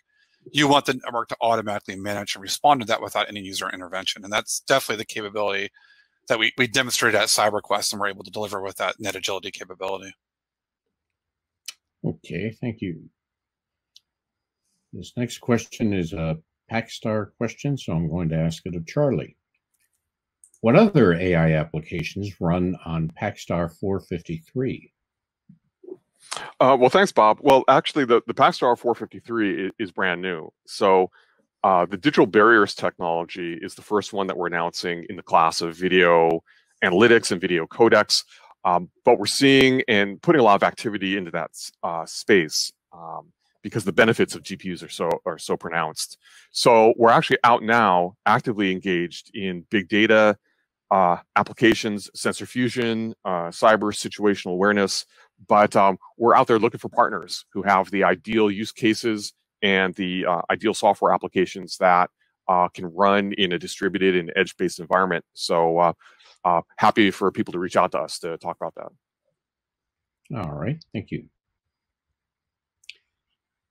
you want the network to automatically manage and respond to that without any user intervention. And that's definitely the capability that we demonstrated at Cyberquest and we're able to deliver with that net agility capability. Okay, thank you. This next question is a Paxstar question, so I'm going to ask it of Charlie. What other AI applications run on Paxstar 453? Well, thanks, Bob. Well, actually, the Paxstar 453 is brand new. So the digital barriers technology is the first one that we're announcing in the class of video analytics and video codecs. But we're seeing and putting a lot of activity into that space because the benefits of GPUs are so pronounced. So we're actually out now, actively engaged in big data applications, sensor fusion, cyber situational awareness. But we're out there looking for partners who have the ideal use cases and the ideal software applications that can run in a distributed and edge-based environment. So happy for people to reach out to us to talk about that. All right, thank you.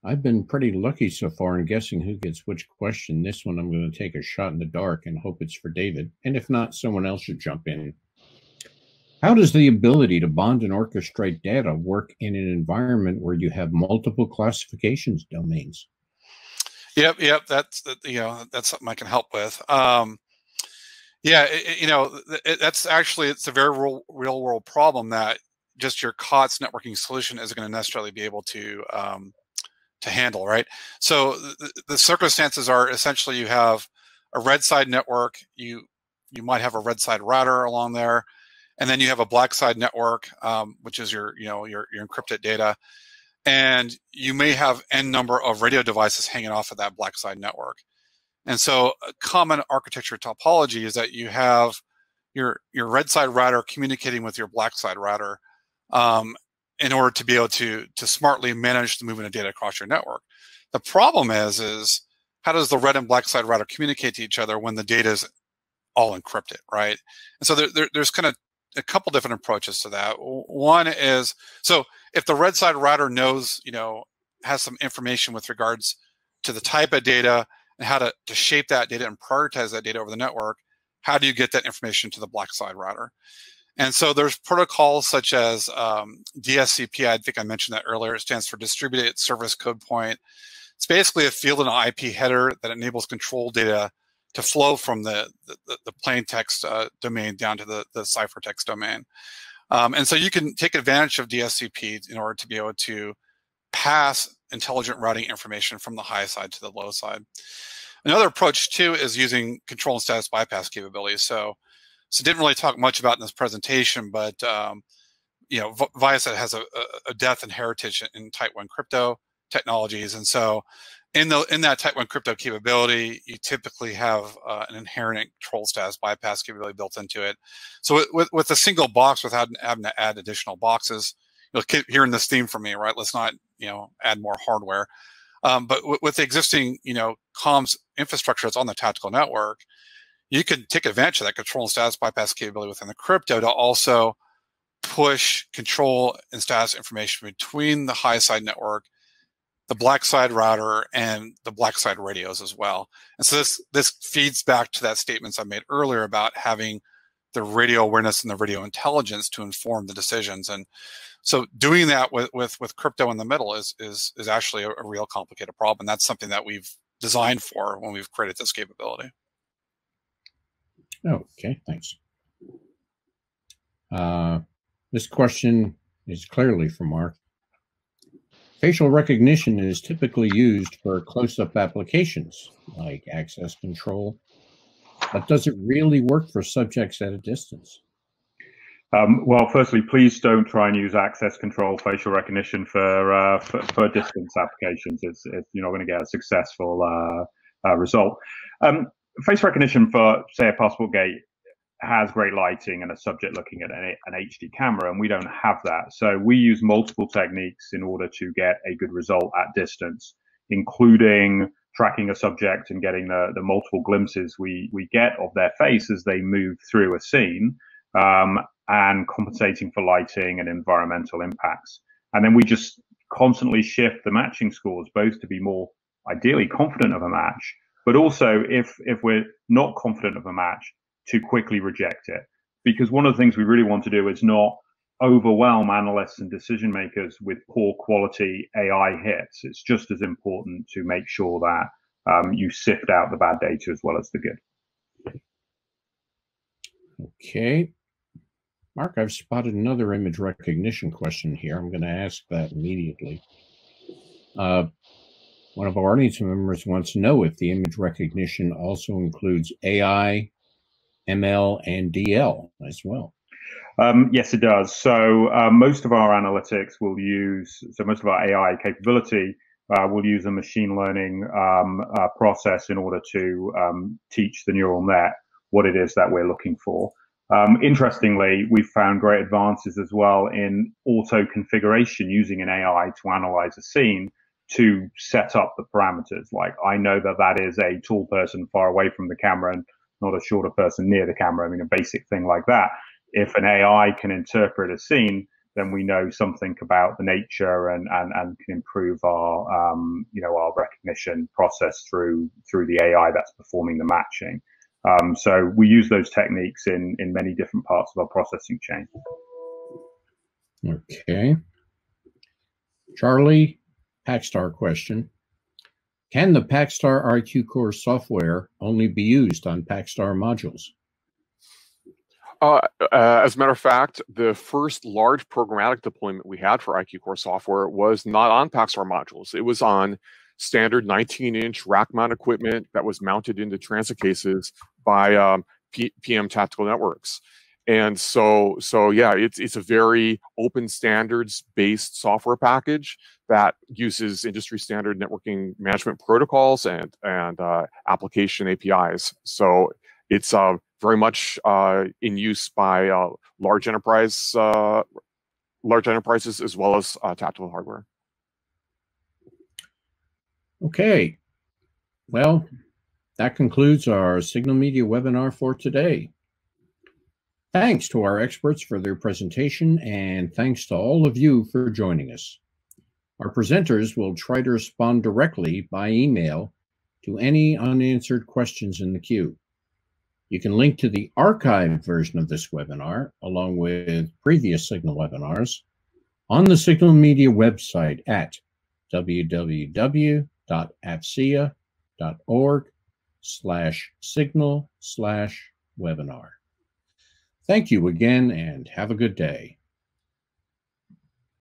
I've been pretty lucky so far in guessing who gets which question. This one I'm going to take a shot in the dark and hope it's for David. And if not, someone else should jump in. How does the ability to bond and orchestrate data work in an environment where you have multiple classifications domains? Yep. That's something I can help with. That's actually, it's a very real world problem that just your COTS networking solution isn't going to necessarily be able to handle, right? So the circumstances are essentially you have a red side network, you might have a red side router along there, and then you have a black side network, which is your encrypted data, and you may have n number of radio devices hanging off of that black side network. And so a common architecture topology is that you have your red side router communicating with your black side router in order to be able to smartly manage the movement of data across your network. The problem is how does the red and black side router communicate to each other when the data is all encrypted, right? And so there's kind of a couple different approaches to that. One is, so if the red side router knows, has some information with regards to the type of data and how to shape that data and prioritize that data over the network, how do you get that information to the black side router? And so there's protocols such as DSCP. I think I mentioned that earlier. It stands for Distributed Service Code Point. It's basically a field and an IP header that enables control data to flow from the plain text domain down to the ciphertext domain. And so you can take advantage of DSCP in order to be able to pass intelligent routing information from the high side to the low side. Another approach too is using control and status bypass capabilities. So didn't really talk much about in this presentation, but Viasat has a depth and heritage in Type 1 crypto technologies, and so in that Type 1 crypto capability, you typically have an inherent control status bypass capability built into it. So with a single box, without having to add additional boxes, you'll keep hearing this theme from me, right? Let's not add more hardware. But with the existing comms infrastructure that's on the tactical network, you can take advantage of that control and status bypass capability within the crypto to also push control and status information between the high side network, the black side router, and the black side radios as well. And so this feeds back to that statements I made earlier about having the radio awareness and the radio intelligence to inform the decisions. And so doing that with crypto in the middle is actually a real complicated problem. And that's something that we've designed for when we've created this capability. Okay, thanks. This question is clearly from Mark. Facial recognition is typically used for close-up applications like access control, but does it really work for subjects at a distance? Well, firstly, please don't try and use access control facial recognition for distance applications. You're not going to get a successful result. Face recognition for, say, a passport gate has great lighting and a subject looking at an HD camera, and we don't have that. So we use multiple techniques in order to get a good result at distance, including tracking a subject and getting the multiple glimpses we get of their face as they move through a scene, and compensating for lighting and environmental impacts. And then we just constantly shift the matching scores, both to be more ideally confident of a match, but also if we're not confident of a match, to quickly reject it. Because one of the things we really want to do is not overwhelm analysts and decision makers with poor quality AI hits. It's just as important to make sure that you sift out the bad data as well as the good. Okay. Mark, I've spotted another image recognition question here. I'm going to ask that immediately. One of our audience members wants to know if the image recognition also includes AI, ML, and DL as well. Yes, it does. So most of our analytics will use, most of our AI capability will use a machine learning process in order to teach the neural net what it is that we're looking for. Interestingly, we've found great advances as well in auto configuration using an AI to analyze a scene to set up the parameters. Like, I know that is a tall person far away from the camera and not a shorter person near the camera. I mean, a basic thing like that. If an AI can interpret a scene, then we know something about the nature and can improve our our recognition process through the AI that's performing the matching. So we use those techniques in many different parts of our processing chain. Okay. Charlie, Paxstar question. Can the Paxstar IQ Core software only be used on Paxstar modules? As a matter of fact, the first large programmatic deployment we had for IQ Core software was not on Paxstar modules. It was on standard 19-inch rack mount equipment that was mounted into transit cases by PM Tactical Networks. And so yeah, it's a very open standards based software package that uses industry standard networking management protocols and application APIs. So it's very much in use by large enterprises as well as tactical hardware. Okay. Well, that concludes our Signal Media webinar for today. Thanks to our experts for their presentation, and thanks to all of you for joining us. Our presenters will try to respond directly by email to any unanswered questions in the queue. You can link to the archived version of this webinar, along with previous Signal webinars, on the Signal Media website at www.afcia.org/signal/webinar. Thank you again, and have a good day.